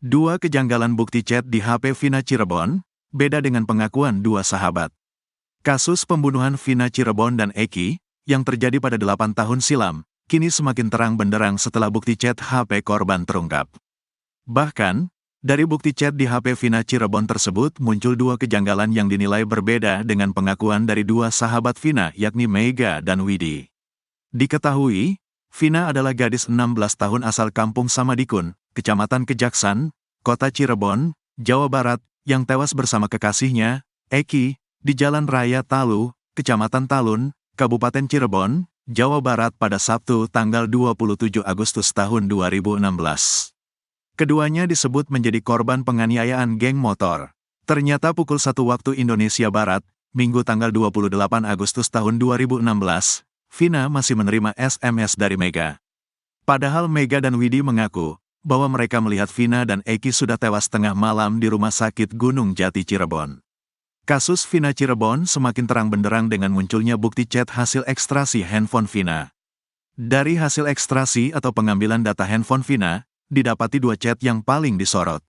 Dua kejanggalan bukti chat di HP Vina Cirebon, beda dengan pengakuan dua sahabat. Kasus pembunuhan Vina Cirebon dan Eki, yang terjadi pada 8 tahun silam, kini semakin terang benderang setelah bukti chat HP korban terungkap. Bahkan, dari bukti chat di HP Vina Cirebon tersebut muncul dua kejanggalan yang dinilai berbeda dengan pengakuan dari dua sahabat Vina yakni Mega dan Widi. Diketahui, Vina adalah gadis 16 tahun asal kampung Samadikun, Kecamatan Kejaksan, Kota Cirebon, Jawa Barat, yang tewas bersama kekasihnya, Eki, di Jalan Raya Talu, Kecamatan Talun, Kabupaten Cirebon, Jawa Barat pada Sabtu tanggal 27 Agustus tahun 2016. Keduanya disebut menjadi korban penganiayaan geng motor. Ternyata pukul 1 waktu Indonesia Barat, Minggu tanggal 28 Agustus tahun 2016, Vina masih menerima SMS dari Mega. Padahal Mega dan Widi mengaku bahwa mereka melihat Vina dan Eki sudah tewas tengah malam di Rumah Sakit Gunung Jati Cirebon. Kasus Vina Cirebon semakin terang benderang dengan munculnya bukti chat hasil ekstrasi handphone Vina. Dari hasil ekstrasi atau pengambilan data handphone Vina, didapati dua chat yang paling disorot.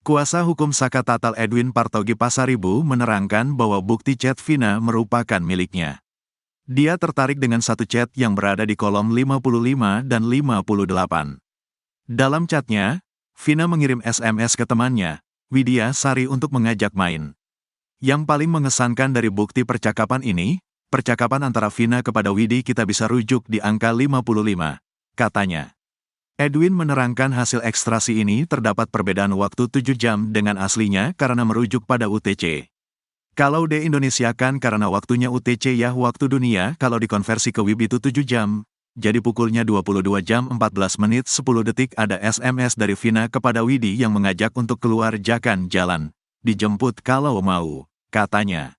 Kuasa hukum Saka Tatal Edwin Partogi Pasaribu menerangkan bahwa bukti chat Vina merupakan miliknya. Dia tertarik dengan satu chat yang berada di kolom 55 dan 58. Dalam chatnya, Vina mengirim SMS ke temannya, Widya Sari untuk mengajak main. Yang paling mengesankan dari bukti percakapan ini, percakapan antara Vina kepada Widi kita bisa rujuk di angka 55, katanya. Edwin menerangkan hasil ekstrasi ini terdapat perbedaan waktu 7 jam dengan aslinya karena merujuk pada UTC. Kalau di-Indonesiakan karena waktunya UTC ya waktu dunia, kalau dikonversi ke WIB itu 7 jam. Jadi pukulnya 22 jam 14 menit 10 detik ada SMS dari Vina kepada Widi yang mengajak untuk keluar jalan. Dijemput kalau mau, katanya.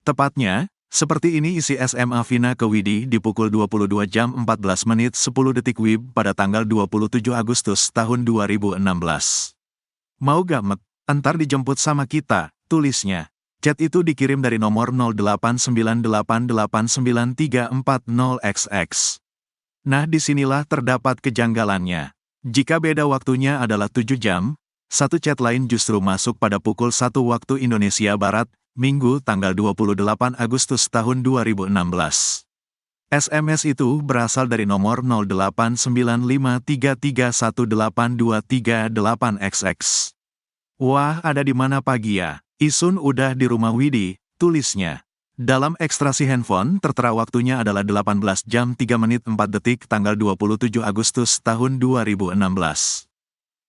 Tepatnya, seperti ini isi SMA Vina ke Widi di pukul 22 jam 14 menit 10 detik WIB pada tanggal 27 Agustus tahun 2016. Mau gak mek, entar dijemput sama kita, tulisnya. Chat itu dikirim dari nomor 0898889340XX. Nah disinilah terdapat kejanggalannya. Jika beda waktunya adalah 7 jam, satu chat lain justru masuk pada pukul 1 waktu Indonesia Barat, Minggu tanggal 28 Agustus tahun 2016. SMS itu berasal dari nomor 089533182338XX. Wah ada di mana pagi ya? Isun udah di rumah Widi, tulisnya. Dalam ekstrasi handphone, tertera waktunya adalah 18 jam 3 menit 4 detik tanggal 27 Agustus tahun 2016.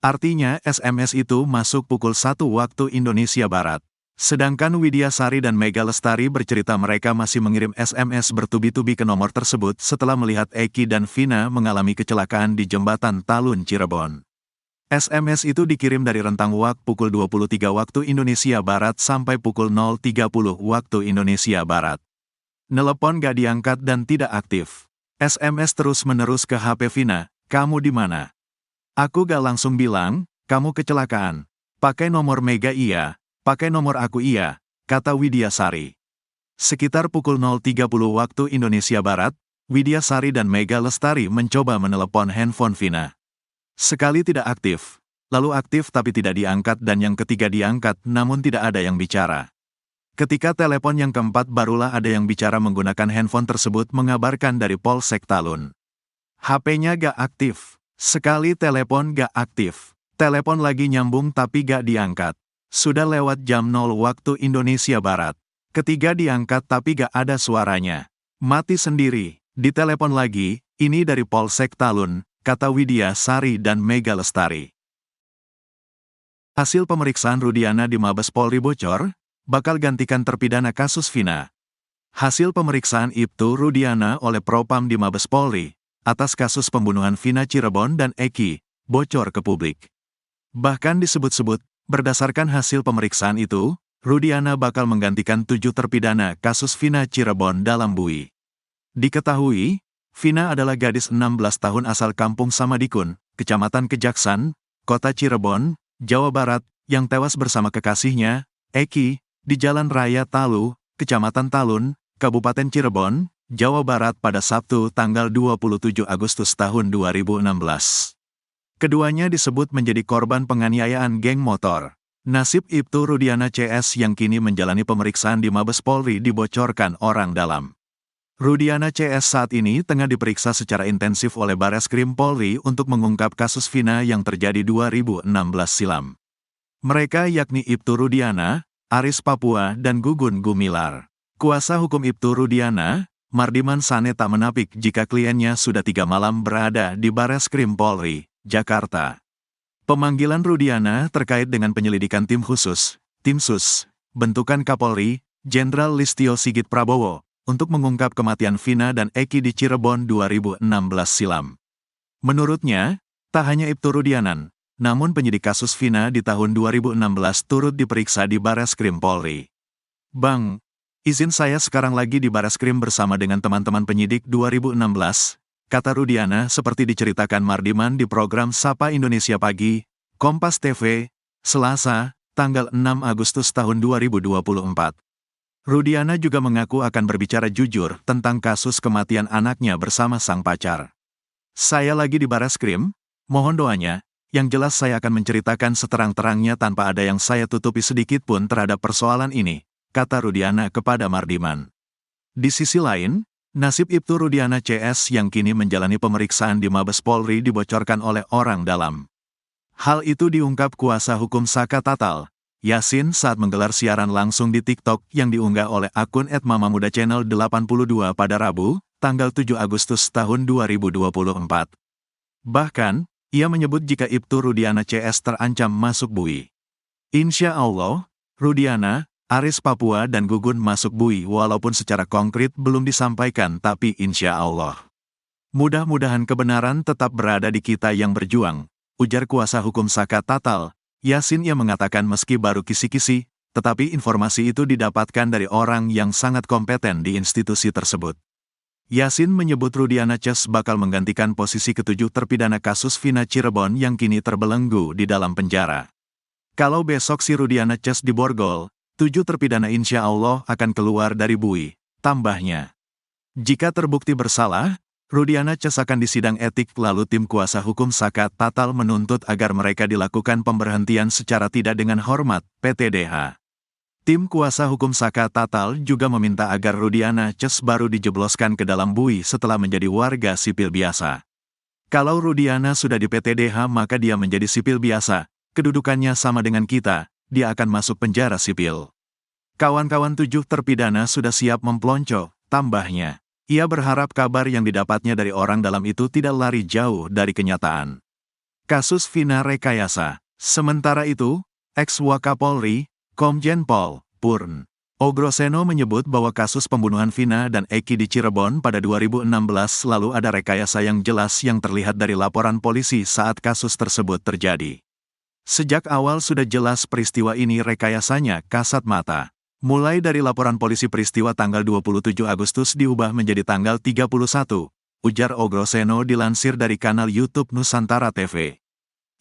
Artinya SMS itu masuk pukul 1 waktu Indonesia Barat. Sedangkan Widya Sari dan Mega Lestari bercerita mereka masih mengirim SMS bertubi-tubi ke nomor tersebut setelah melihat Eki dan Vina mengalami kecelakaan di Jembatan Talun Cirebon. SMS itu dikirim dari rentang waktu pukul 23 waktu Indonesia Barat sampai pukul 0.30 waktu Indonesia Barat. Nelepon gak diangkat dan tidak aktif. SMS terus-menerus ke HP Vina, kamu di mana? Aku gak langsung bilang, kamu kecelakaan. Pakai nomor Mega iya, pakai nomor aku iya, kata Widya Sari. Sekitar pukul 0.30 waktu Indonesia Barat, Widya Sari dan Mega Lestari mencoba menelepon handphone Vina. Sekali tidak aktif, lalu aktif tapi tidak diangkat dan yang ketiga diangkat namun tidak ada yang bicara. Ketika telepon yang keempat barulah ada yang bicara menggunakan handphone tersebut mengabarkan dari Polsek Talun. HP-nya gak aktif, sekali telepon gak aktif, telepon lagi nyambung tapi gak diangkat. Sudah lewat jam 0 waktu Indonesia Barat. Ketiga diangkat tapi gak ada suaranya. Mati sendiri, ditelepon lagi, ini dari Polsek Talun, kata Widya Sari dan Mega Lestari. Hasil pemeriksaan Rudiana di Mabes Polri bocor, bakal gantikan terpidana kasus Vina. Hasil pemeriksaan Ibtu Rudiana oleh Propam di Mabes Polri, atas kasus pembunuhan Vina Cirebon dan Eki, bocor ke publik. Bahkan disebut-sebut, berdasarkan hasil pemeriksaan itu, Rudiana bakal menggantikan 7 terpidana kasus Vina Cirebon dalam BUI. Diketahui, Vina adalah gadis 16 tahun asal kampung Samadikun, Kecamatan Kejaksan, Kota Cirebon, Jawa Barat, yang tewas bersama kekasihnya, Eki, di Jalan Raya Talu, Kecamatan Talun, Kabupaten Cirebon, Jawa Barat pada Sabtu tanggal 27 Agustus tahun 2016. Keduanya disebut menjadi korban penganiayaan geng motor. Nasib Ibtu Rudiana CS yang kini menjalani pemeriksaan di Mabes Polri dibocorkan orang dalam. Rudiana CS saat ini tengah diperiksa secara intensif oleh Bareskrim Polri untuk mengungkap kasus Vina yang terjadi 2016 silam. Mereka yakni Ibtu Rudiana, Aris Papua dan Gugun Gumilar. Kuasa hukum Ibtu Rudiana, Mardiman Sane tak menapik jika kliennya sudah 3 malam berada di Bareskrim Polri, Jakarta. Pemanggilan Rudiana terkait dengan penyelidikan tim khusus, tim sus, bentukan Kapolri, Jenderal Listio Sigit Prabowo, untuk mengungkap kematian Vina dan Eki di Cirebon 2016 silam. Menurutnya, tak hanya Ibtu Rudiana, namun penyidik kasus Vina di tahun 2016 turut diperiksa di Bareskrim Polri. Bang, izin saya sekarang lagi di Bareskrim bersama dengan teman-teman penyidik 2016, kata Rudiana seperti diceritakan Mardiman di program Sapa Indonesia Pagi, Kompas TV, Selasa, tanggal 6 Agustus tahun 2024. Rudiana juga mengaku akan berbicara jujur tentang kasus kematian anaknya bersama sang pacar. Saya lagi di Bareskrim, mohon doanya, yang jelas saya akan menceritakan seterang-terangnya tanpa ada yang saya tutupi sedikit pun terhadap persoalan ini, kata Rudiana kepada Mardiman. Di sisi lain, nasib Ibtu Rudiana CS yang kini menjalani pemeriksaan di Mabes Polri dibocorkan oleh orang dalam. Hal itu diungkap kuasa hukum Saka Tatal, Yasin saat menggelar siaran langsung di TikTok yang diunggah oleh akun @mamamuda_channel82 pada Rabu, tanggal 7 Agustus tahun 2024. Bahkan, ia menyebut jika Ibtu Rudiana CS terancam masuk bui. Insya Allah, Rudiana, Aris Papua dan Gugun masuk bui walaupun secara konkret belum disampaikan tapi insya Allah. Mudah-mudahan kebenaran tetap berada di kita yang berjuang, ujar kuasa hukum Saka Tatal, Yasin yang mengatakan meski baru kisi-kisi, tetapi informasi itu didapatkan dari orang yang sangat kompeten di institusi tersebut. Yasin menyebut Rudiana CS bakal menggantikan posisi ketujuh terpidana kasus Vina Cirebon yang kini terbelenggu di dalam penjara. Kalau besok si Rudiana CS diborgol, 7 terpidana insya Allah akan keluar dari bui, tambahnya. Jika terbukti bersalah, Rudiana CS akan disidang etik lalu tim kuasa hukum Saka Tatal menuntut agar mereka dilakukan pemberhentian secara tidak dengan hormat, PTDH. Tim kuasa hukum Saka Tatal juga meminta agar Rudiana CS baru dijebloskan ke dalam bui setelah menjadi warga sipil biasa. Kalau Rudiana sudah di PTDH maka dia menjadi sipil biasa, kedudukannya sama dengan kita. Dia akan masuk penjara sipil. Kawan-kawan 7 terpidana sudah siap mempelonco, tambahnya. Ia berharap kabar yang didapatnya dari orang dalam itu tidak lari jauh dari kenyataan. Kasus Vina rekayasa. Sementara itu, ex-Wakapolri, Komjen Pol Purn Ogroseno menyebut bahwa kasus pembunuhan Vina dan Eki di Cirebon pada 2016 lalu ada rekayasa yang jelas yang terlihat dari laporan polisi saat kasus tersebut terjadi. Sejak awal sudah jelas peristiwa ini rekayasanya kasat mata. Mulai dari laporan polisi peristiwa tanggal 27 Agustus diubah menjadi tanggal 31, ujar Ogroseno dilansir dari kanal YouTube Nusantara TV.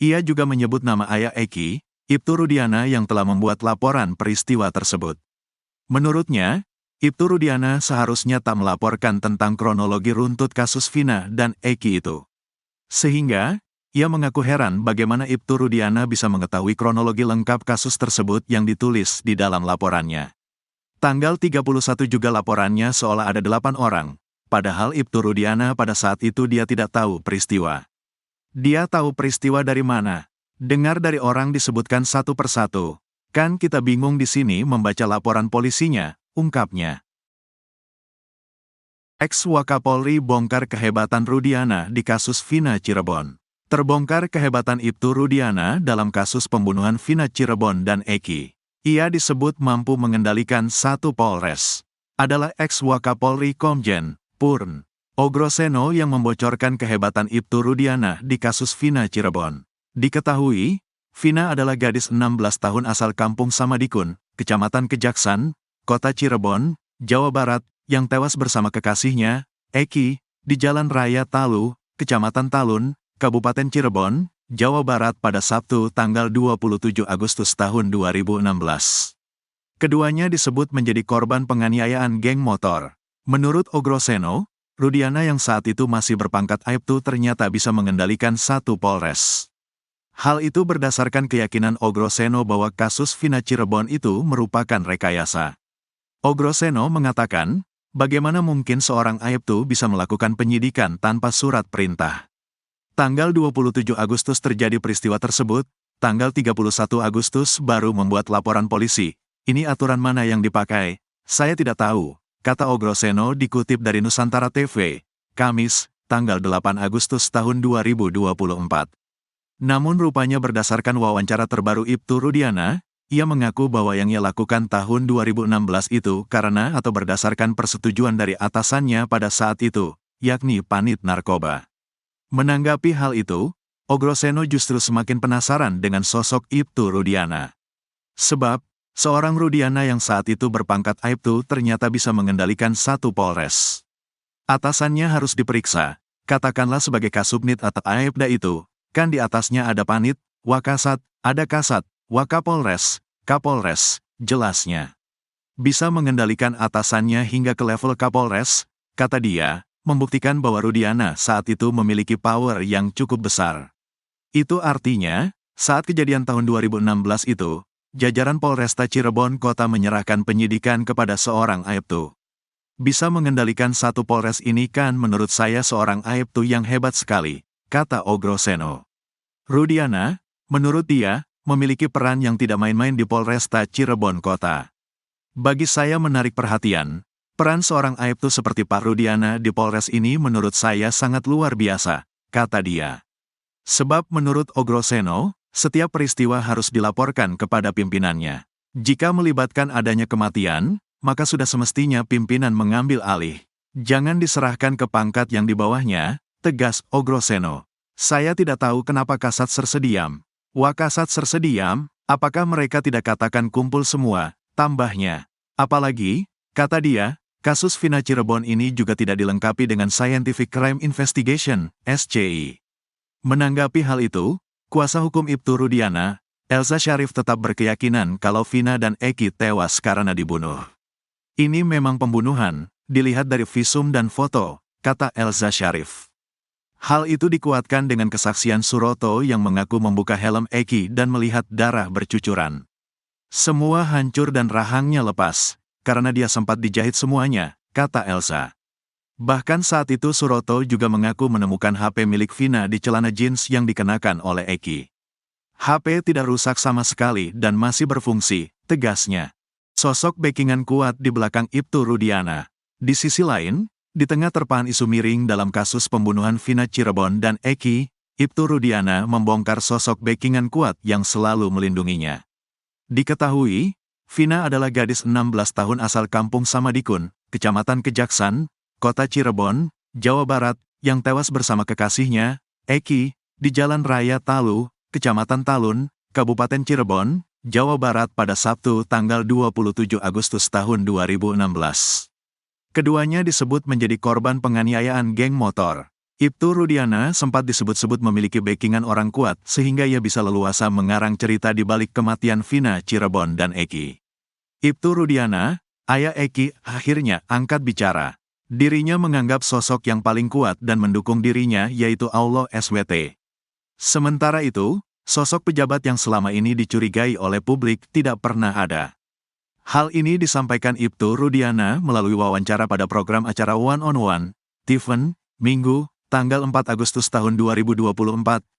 Ia juga menyebut nama ayah Eki, Ibtu Rudiana yang telah membuat laporan peristiwa tersebut. Menurutnya, Ibtu Rudiana seharusnya tak melaporkan tentang kronologi runtut kasus Vina dan Eki itu. Sehingga, ia mengaku heran bagaimana Ibtu Rudiana bisa mengetahui kronologi lengkap kasus tersebut yang ditulis di dalam laporannya. Tanggal 31 juga laporannya seolah ada 8 orang, padahal Ibtu Rudiana pada saat itu dia tidak tahu peristiwa. Dia tahu peristiwa dari mana? Dengar dari orang disebutkan satu persatu. Kan kita bingung di sini membaca laporan polisinya, ungkapnya. Ex-Wakapolri bongkar kehebatan Rudiana di kasus Vina Cirebon. Terbongkar kehebatan Ibtu Rudiana dalam kasus pembunuhan Vina Cirebon dan Eki. Ia disebut mampu mengendalikan satu polres. Adalah ex-Wakapolri Komjen Purn Ogroseno yang membocorkan kehebatan Ibtu Rudiana di kasus Vina Cirebon. Diketahui, Vina adalah gadis 16 tahun asal kampung Samadikun, Kecamatan Kejaksan, Kota Cirebon, Jawa Barat, yang tewas bersama kekasihnya, Eki, di Jalan Raya Talu, Kecamatan Talun, Kabupaten Cirebon, Jawa Barat pada Sabtu tanggal 27 Agustus tahun 2016. Keduanya disebut menjadi korban penganiayaan geng motor. Menurut Ogroseno, Rudiana yang saat itu masih berpangkat Aibtu ternyata bisa mengendalikan satu polres. Hal itu berdasarkan keyakinan Ogroseno bahwa kasus Vina Cirebon itu merupakan rekayasa. Ogroseno mengatakan, bagaimana mungkin seorang Aibtu bisa melakukan penyidikan tanpa surat perintah. Tanggal 27 Agustus terjadi peristiwa tersebut, tanggal 31 Agustus baru membuat laporan polisi. Ini aturan mana yang dipakai? Saya tidak tahu, kata Ogroseno dikutip dari Nusantara TV, Kamis, tanggal 8 Agustus tahun 2024. Namun rupanya berdasarkan wawancara terbaru Ibtu Rudiana, ia mengaku bahwa yang ia lakukan tahun 2016 itu karena atau berdasarkan persetujuan dari atasannya pada saat itu, yakni Panit Narkoba. Menanggapi hal itu, Ogroseno justru semakin penasaran dengan sosok Ibtu Rudiana. Sebab, seorang Rudiana yang saat itu berpangkat Aibtu ternyata bisa mengendalikan satu polres. Atasannya harus diperiksa, katakanlah sebagai Kasubnit atau Aibda itu, kan di atasnya ada Panit, Wakasat, ada Kasat, Wakapolres, Kapolres, jelasnya. Bisa mengendalikan atasannya hingga ke level Kapolres, kata dia, membuktikan bahwa Rudiana saat itu memiliki power yang cukup besar. Itu artinya, saat kejadian tahun 2016 itu, jajaran Polresta Cirebon Kota menyerahkan penyidikan kepada seorang Aibtu. Bisa mengendalikan satu polres ini kan menurut saya seorang Aibtu yang hebat sekali, kata Ogroseno. Rudiana, menurut dia, memiliki peran yang tidak main-main di Polresta Cirebon Kota. Bagi saya menarik perhatian, peran seorang Aibtu seperti Pak Rudiana di Polres ini menurut saya sangat luar biasa, kata dia. Sebab menurut Ogroseno, setiap peristiwa harus dilaporkan kepada pimpinannya. Jika melibatkan adanya kematian, maka sudah semestinya pimpinan mengambil alih. Jangan diserahkan ke pangkat yang di bawahnya, tegas Ogroseno. Saya tidak tahu kenapa Kasat sersediam. Wakasat sersediam, apakah mereka tidak katakan kumpul semua, tambahnya. Apalagi, kata dia, kasus Vina Cirebon ini juga tidak dilengkapi dengan Scientific Crime Investigation, SCI. Menanggapi hal itu, kuasa hukum Ibtu Rudiana, Elza Syarif tetap berkeyakinan kalau Vina dan Eki tewas karena dibunuh. Ini memang pembunuhan, dilihat dari visum dan foto, kata Elza Syarif. Hal itu dikuatkan dengan kesaksian Suroto yang mengaku membuka helm Eki dan melihat darah bercucuran. Semua hancur dan rahangnya lepas, karena dia sempat dijahit semuanya, kata Elza. Bahkan saat itu Suroto juga mengaku menemukan HP milik Vina di celana jeans yang dikenakan oleh Eki. HP tidak rusak sama sekali dan masih berfungsi, tegasnya. Sosok backingan kuat di belakang Ibtu Rudiana. Di sisi lain, di tengah terpaan isu miring dalam kasus pembunuhan Vina Cirebon dan Eki, Ibtu Rudiana membongkar sosok backingan kuat yang selalu melindunginya. Diketahui, Vina adalah gadis 16 tahun asal kampung Samadikun, Kecamatan Kejaksan, Kota Cirebon, Jawa Barat, yang tewas bersama kekasihnya, Eki, di Jalan Raya Talu, Kecamatan Talun, Kabupaten Cirebon, Jawa Barat pada Sabtu tanggal 27 Agustus tahun 2016. Keduanya disebut menjadi korban penganiayaan geng motor. Ibtu Rudiana sempat disebut-sebut memiliki backingan orang kuat sehingga ia bisa leluasa mengarang cerita di balik kematian Vina Cirebon dan Eki. Ibtu Rudiana, ayah Eki, akhirnya angkat bicara. Dirinya menganggap sosok yang paling kuat dan mendukung dirinya yaitu Allah SWT. Sementara itu, sosok pejabat yang selama ini dicurigai oleh publik tidak pernah ada. Hal ini disampaikan Ibtu Rudiana melalui wawancara pada program acara One on One, Tiffen, Minggu, tanggal 4 Agustus tahun 2024,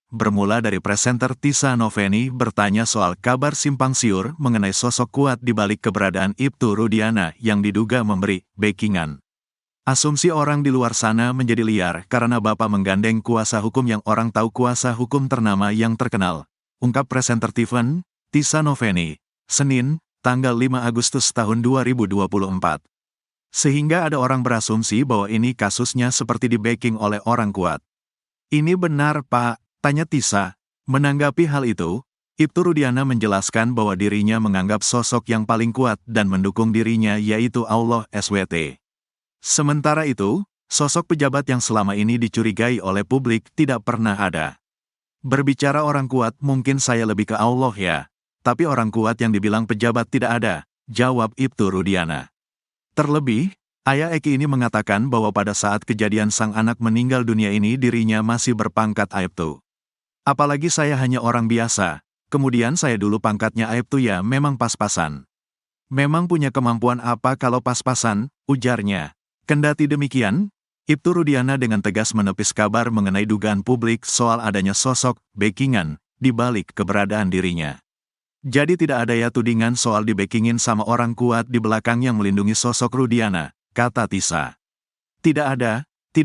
bermula dari presenter Tisa Noveni bertanya soal kabar simpang siur mengenai sosok kuat di balik keberadaan Ibtu Rudiana yang diduga memberi backingan. Asumsi orang di luar sana menjadi liar karena Bapak menggandeng kuasa hukum yang orang tahu kuasa hukum ternama yang terkenal, ungkap presenter Tiffen, Tisa Noveni, Senin, tanggal 5 Agustus tahun 2024. Sehingga ada orang berasumsi bahwa ini kasusnya seperti di-backing oleh orang kuat. Ini benar, Pak, tanya Tisa. Menanggapi hal itu, Ibtu Rudiana menjelaskan bahwa dirinya menganggap sosok yang paling kuat dan mendukung dirinya yaitu Allah SWT. Sementara itu, sosok pejabat yang selama ini dicurigai oleh publik tidak pernah ada. Berbicara orang kuat mungkin saya lebih ke Allah ya. Tapi orang kuat yang dibilang pejabat tidak ada, jawab Ibtu Rudiana. Terlebih, ayah Eki ini mengatakan bahwa pada saat kejadian sang anak meninggal dunia ini dirinya masih berpangkat Aibtu. Apalagi saya hanya orang biasa, kemudian saya dulu pangkatnya Aibtu ya memang pas-pasan. Memang punya kemampuan apa kalau pas-pasan, ujarnya. Kendati demikian, Ibtu Rudiana dengan tegas menepis kabar mengenai dugaan publik soal adanya sosok backingan di balik keberadaan dirinya. Jadi tidak ada ya tudingan soal di-backingin sama orang kuat di belakang yang melindungi sosok Rudiana, kata Tisa. Tidak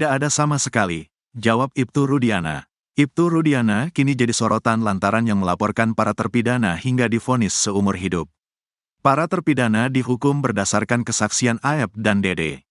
ada sama sekali, jawab Ibtu Rudiana. Ibtu Rudiana kini jadi sorotan lantaran yang melaporkan para terpidana hingga divonis seumur hidup. Para terpidana dihukum berdasarkan kesaksian Aep dan Dede.